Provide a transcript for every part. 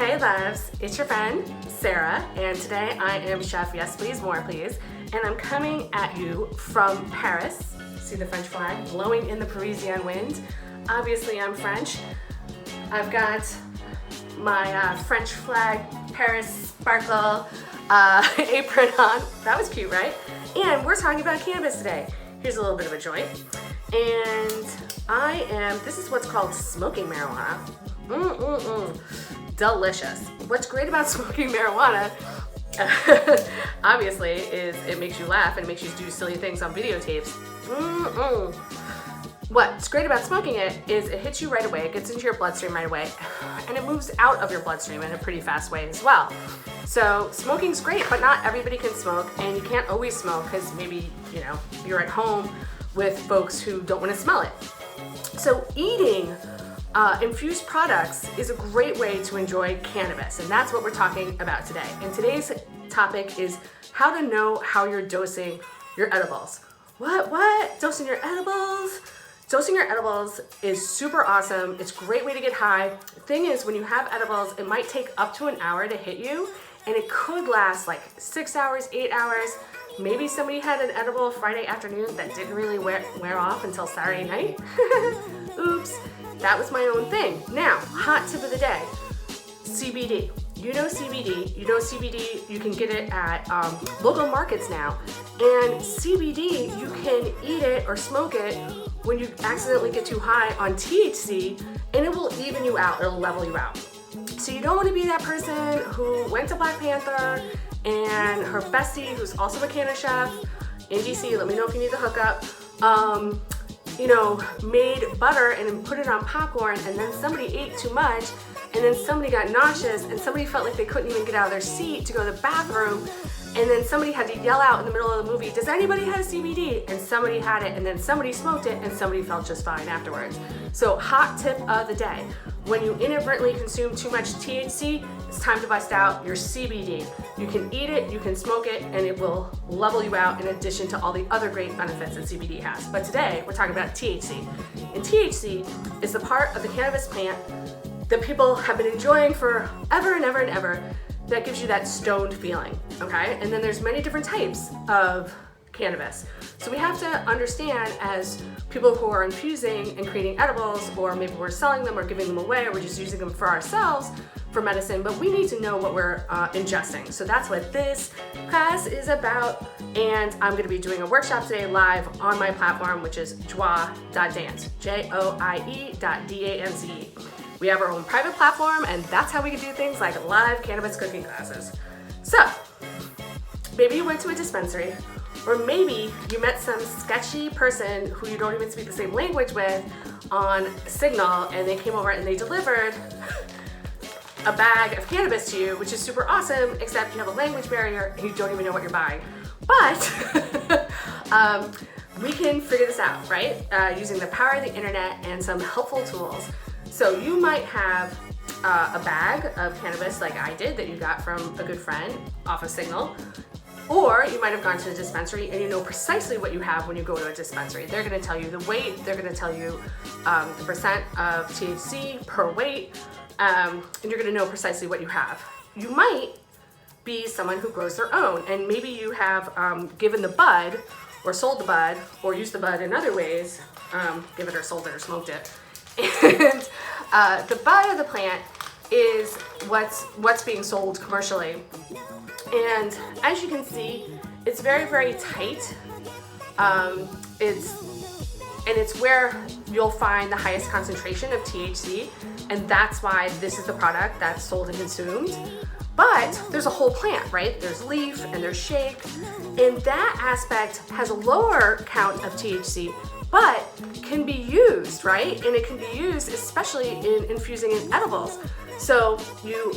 Hey loves, it's your friend Sarah, and today I am Chef Yes Please More Please, and I'm coming at you from Paris. See the French flag blowing in the Parisian wind? Obviously I'm French. I've got my French flag Paris sparkle apron on. That was cute, right? And we're talking about cannabis today. Here's a little bit of a joint. And this is what's called smoking marijuana. Delicious. What's great about smoking marijuana, obviously, is it makes you laugh and it makes you do silly things on videotapes. What's great about smoking it is it hits you right away, it gets into your bloodstream right away, and it moves out of your bloodstream in a pretty fast way as well. So smoking's great, but not everybody can smoke, and you can't always smoke because maybe, you're at home with folks who don't want to smell it. So eating infused products is a great way to enjoy cannabis, and that's what we're talking about today. And today's topic is how to know how you're dosing your edibles. What? Dosing your edibles? Dosing your edibles is super awesome. It's a great way to get high. The thing is, when you have edibles, it might take up to an hour to hit you, and it could last like 6 hours, 8 hours. Maybe somebody had an edible Friday afternoon that didn't really wear off until Saturday night. Oops. That was my own thing. Now, hot tip of the day, CBD. You know CBD, you can get it at local markets now. And CBD, you can eat it or smoke it when you accidentally get too high on THC, and it will even you out, it'll level you out. So you don't want to be that person who went to Black Panther and her bestie, who's also a canna chef in DC, let me know if you need the hookup, made butter and then put it on popcorn, and then somebody ate too much, and then somebody got nauseous, and somebody felt like they couldn't even get out of their seat to go to the bathroom, and then somebody had to yell out in the middle of the movie, does anybody have CBD? And somebody had it, and then somebody smoked it, and somebody felt just fine afterwards. So hot tip of the day, when you inadvertently consume too much THC, it's time to bust out your CBD. You can eat it, you can smoke it, and it will level you out in addition to all the other great benefits that CBD has. But today, we're talking about THC. And THC is the part of the cannabis plant that people have been enjoying for ever and ever and ever that gives you that stoned feeling, okay? And then there's many different types of cannabis. So we have to understand, as people who are infusing and creating edibles, or maybe we're selling them or giving them away, or we're just using them for ourselves for medicine, but we need to know what we're ingesting. So that's what this class is about, and I'm gonna be doing a workshop today live on my platform, which is JOIE.DANCE, JOIE.DANCE. We have our own private platform, and that's how we can do things like live cannabis cooking classes. So, maybe you went to a dispensary, or maybe you met some sketchy person who you don't even speak the same language with on Signal, and they came over and they delivered a bag of cannabis to you, which is super awesome, except you have a language barrier and you don't even know what you're buying. But we can figure this out, right? Using the power of the internet and some helpful tools. So you might have a bag of cannabis like I did that you got from a good friend off of Signal, or you might have gone to the dispensary and you know precisely what you have when you go to a dispensary. They're gonna tell you the weight, they're gonna tell you the percent of THC per weight, and you're gonna know precisely what you have. You might be someone who grows their own, and maybe you have given the bud, or sold the bud, or used the bud in other ways, give it or sold it or smoked it. And the bud of the plant is what's being sold commercially. And as you can see, it's very, very tight. It's where you'll find the highest concentration of THC, and that's why this is the product that's sold and consumed. But there's a whole plant, right? There's leaf and there's shake, and that aspect has a lower count of THC, but can be used, right? And it can be used especially in infusing in edibles. So you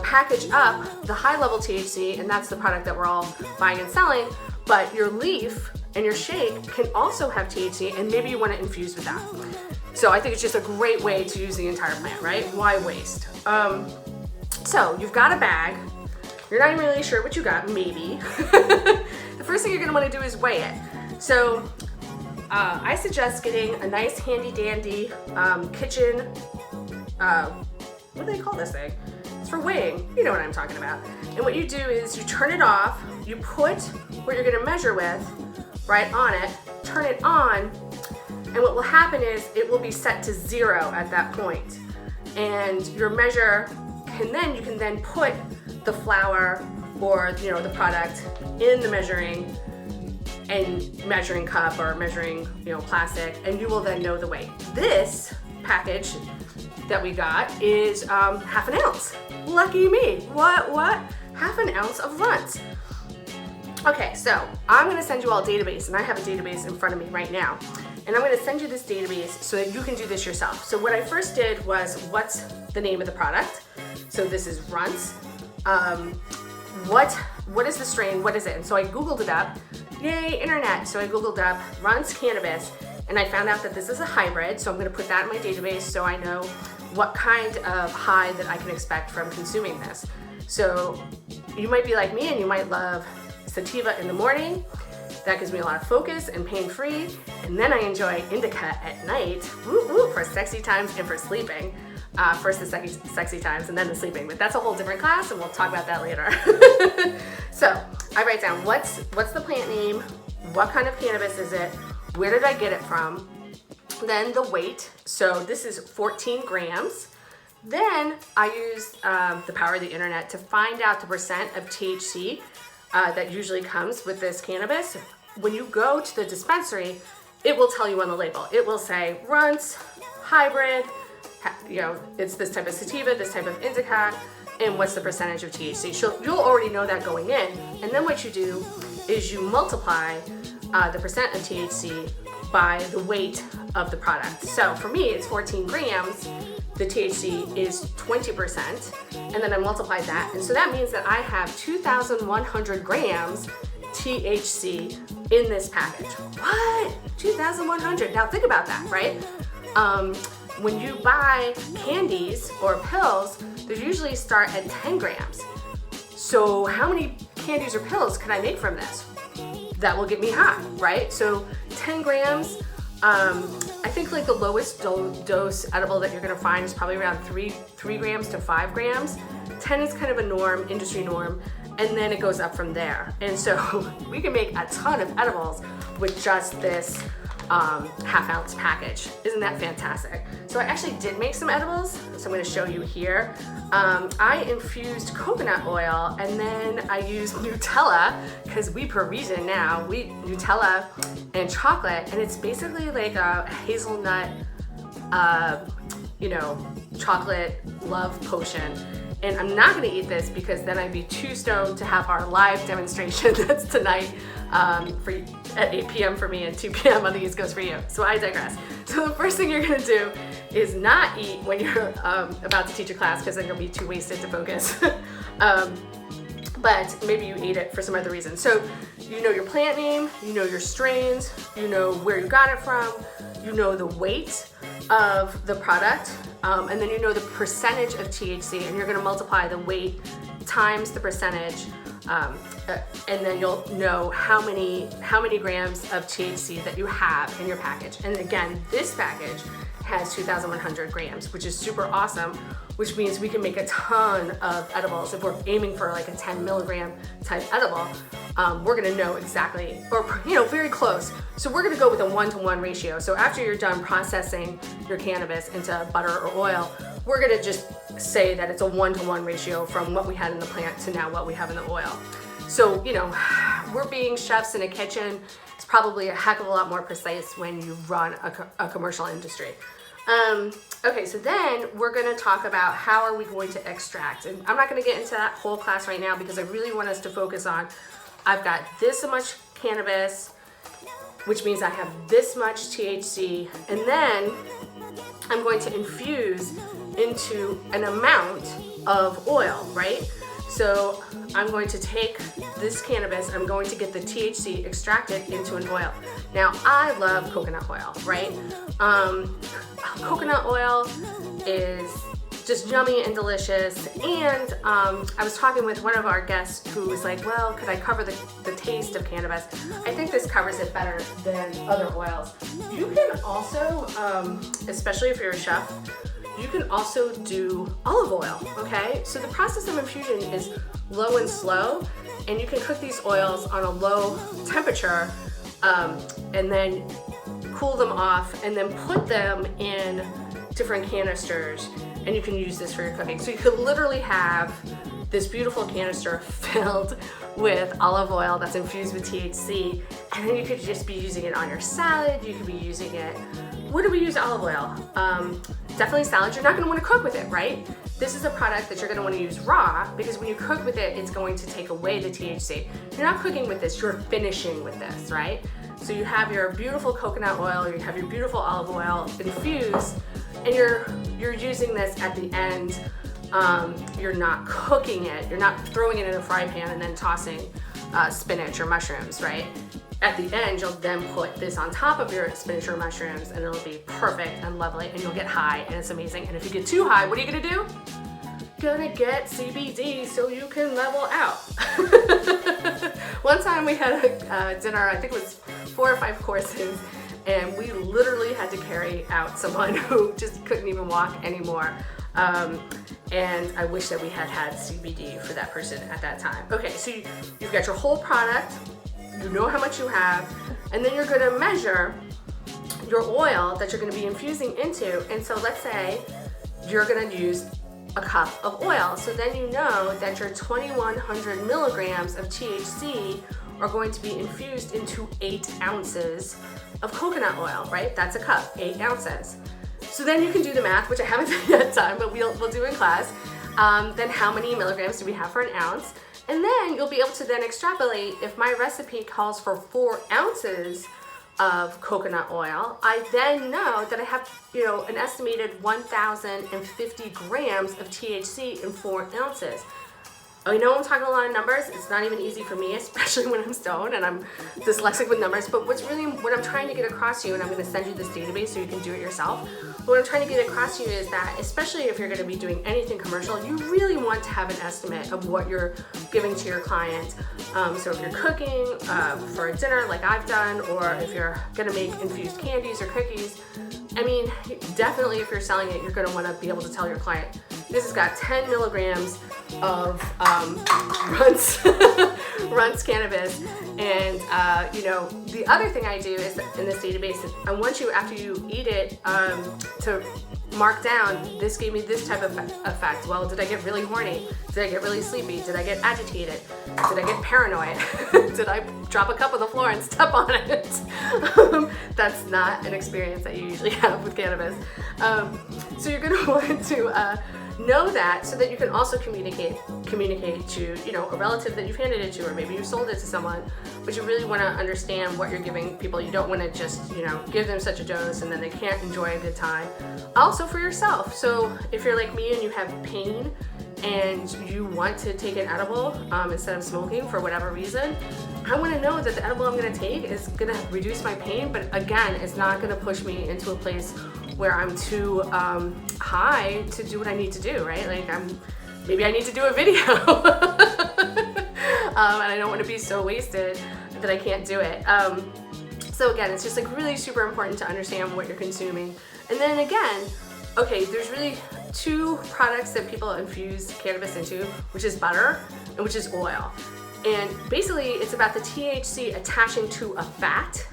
package up the high level THC, and that's the product that we're all buying and selling, but your leaf and your shake can also have THC, and maybe you want to infuse with that. So I think it's just a great way to use the entire plant, right? Why waste? So you've got a bag, you're not even really sure what you got, maybe. The first thing you're gonna wanna do is weigh it. So I suggest getting a nice handy dandy kitchen, what do they call this thing? It's for weighing. You know what I'm talking about. And what you do is you turn it off, you put what you're gonna measure with right on it, turn it on, and what will happen is it will be set to 0 at that point. And your measure you can then put the flour or the product in the measuring cup or measuring plastic, and you will then know the weight. This package that we got is half an ounce. Lucky me. What? Half an ounce of runts. Okay, so I'm gonna send you all a database, and I have a database in front of me right now. And I'm gonna send you this database so that you can do this yourself. So what I first did was, what's the name of the product? So this is runts. What is the strain? What is it? And so I Googled it up. Yay, internet. So I Googled up runts cannabis, and I found out that this is a hybrid. So I'm gonna put that in my database so I know what kind of high that I can expect from consuming this. So you might be like me and you might love sativa in the morning. That gives me a lot of focus and pain-free. And then I enjoy indica at night, for sexy times and for sleeping. First the sexy times and then the sleeping, but that's a whole different class and we'll talk about that later. So I write down what's the plant name, what kind of cannabis is it, where did I get it from, then the weight. So this is 14 grams. Then I use the power of the internet to find out the percent of THC that usually comes with this cannabis. When you go to the dispensary, it will tell you on the label. It will say runts, hybrid, it's this type of sativa, this type of indica, and what's the percentage of THC. You'll already know that going in. And then what you do is you multiply the percent of THC by the weight of the product. So for me, it's 14 grams. The THC is 20%, and then I multiply that. And so that means that I have 2,100 grams THC in this package. What? 2,100? Now think about that, right? When you buy candies or pills, they usually start at 10 grams. So how many candies or pills can I make from this? That will get me high, right? So 10 grams, I think like the lowest dose edible that you're gonna find is probably around 3 grams to 5 grams. 10 is kind of a norm, industry norm, and then it goes up from there. And so we can make a ton of edibles with just this half-ounce package. Isn't that fantastic? So I actually did make some edibles, so I'm gonna show you here. I infused coconut oil, and then I used Nutella, because we Parisian now, Nutella and chocolate, and it's basically like a hazelnut, chocolate love potion. And I'm not gonna eat this because then I'd be too stoned to have our live demonstration that's tonight at 8 p.m. for me and 2 p.m. on the East Coast for you. So I digress. So the first thing you're gonna do is not eat when you're about to teach a class, because then you'll be too wasted to focus. But maybe you ate it for some other reason. So you know your plant name, you know your strains, you know where you got it from, you know the weight of the product, and then you know the percentage of THC, and you're gonna multiply the weight times the percentage, and then you'll know how many grams of THC that you have in your package. And again, this package has 2,100 grams, which is super awesome, which means we can make a ton of edibles. If we're aiming for like a 10 milligram type edible, we're gonna know exactly, or very close. So we're gonna go with a 1-to-1 ratio. So after you're done processing your cannabis into butter or oil, we're gonna just say that it's a 1-to-1 ratio from what we had in the plant to now what we have in the oil. So, we're being chefs in a kitchen. It's probably a heck of a lot more precise when you run a commercial industry. Okay, so then we're gonna talk about how are we going to extract. And I'm not gonna get into that whole class right now because I really want us to focus on, I've got this much cannabis, which means I have this much THC, and then I'm going to infuse into an amount of oil, right? So I'm going to take this cannabis, I'm going to get the THC extracted into an oil. Now, I love coconut oil, right? Coconut oil is just yummy and delicious. And I was talking with one of our guests who was like, well, could I cover the taste of cannabis? I think this covers it better than other oils. You can also, especially if you're a chef, you can also do olive oil, okay? So the process of infusion is low and slow, and you can cook these oils on a low temperature and then cool them off and then put them in different canisters, and you can use this for your cooking. So you could literally have this beautiful canister filled with olive oil that's infused with THC, and then you could just be using it on your salad. You could be using it, what do we use olive oil? Definitely salad. You're not going to want to cook with it, right? This is a product that you're going to want to use raw, because when you cook with it, it's going to take away the THC. You're not cooking with this, you're finishing with this, right? So you have your beautiful coconut oil, or you have your beautiful olive oil infused, and you're using this at the end. You're not cooking it, you're not throwing it in a fry pan and then tossing spinach or mushrooms, right? At the end, you'll then put this on top of your spinach or mushrooms, and it'll be perfect and lovely, and you'll get high, and it's amazing. And if you get too high, what are you gonna do? Gonna get CBD so you can level out. One time we had a dinner, I think it was 4 or 5 courses, and we literally had to carry out someone who just couldn't even walk anymore. And I wish that we had had CBD for that person at that time. Okay, so you've got your whole product, you know how much you have, and then you're gonna measure your oil that you're gonna be infusing into. And so let's say you're gonna use a cup of oil. So then you know that your 2100 milligrams of THC are going to be infused into 8 ounces of coconut oil, right? That's a cup, 8 ounces. So then you can do the math, which I haven't done yet time, but we'll do in class. Then how many milligrams do we have for an ounce? And then you'll be able to then extrapolate. If my recipe calls for 4 ounces of coconut oil, I then know that I have, an estimated 1,050 grams of THC in 4 ounces. I know I'm talking a lot of numbers. It's not even easy for me, especially when I'm stoned and I'm dyslexic with numbers. But what I'm trying to get across to you, and I'm going to send you this database so you can do it yourself. What I'm trying to get across to you is that, especially if you're going to be doing anything commercial, you really want to have an estimate of what you're giving to your client. So if you're cooking for a dinner like I've done, or if you're going to make infused candies or cookies, I mean, definitely if you're selling it, you're going to want to be able to tell your client, this has got 10 milligrams of Runts cannabis. And the other thing I do is in this database is I want you, after you eat it, to mark down, this gave me this type of effect. Well, did I get really horny? Did I get really sleepy? Did I get agitated? Did I get paranoid? Did I drop a cup on the floor and step on it? That's not an experience that you usually have with cannabis. So you're gonna want to know that, so that you can also communicate to a relative that you've handed it to, or maybe you sold it to someone, but you really want to understand what you're giving people. You don't want to just give them such a dose and then they can't enjoy a good time. Also for yourself, so if you're like me and you have pain and you want to take an edible instead of smoking for whatever reason, I want to know that the edible I'm going to take is going to reduce my pain, but again, it's not going to push me into a place where I'm too high to do what I need to do, right? Like maybe I need to do a video and I don't want to be so wasted that I can't do it. So again, it's just like really super important to understand what you're consuming. And then again, okay, there's really 2 products that people infuse cannabis into, which is butter and which is oil. And basically it's about the THC attaching to a fat.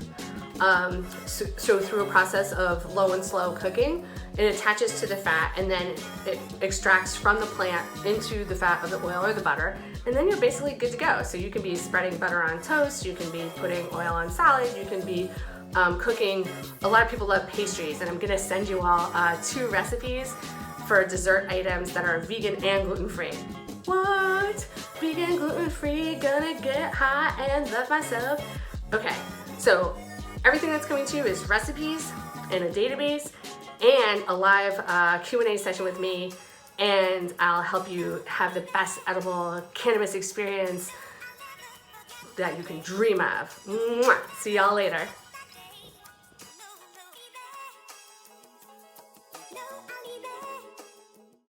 So through a process of low and slow cooking, it attaches to the fat, and then it extracts from the plant into the fat of the oil or the butter, and then you're basically good to go. So you can be spreading butter on toast, you can be putting oil on salad, you can be cooking. A lot of people love pastries, and I'm gonna send you all 2 recipes for dessert items that are vegan and gluten-free. What? Vegan, gluten-free, gonna get high and love myself. Okay, so everything that's coming to you is recipes and a database and a live Q&A session with me, and I'll help you have the best edible cannabis experience that you can dream of. Mwah! See y'all later.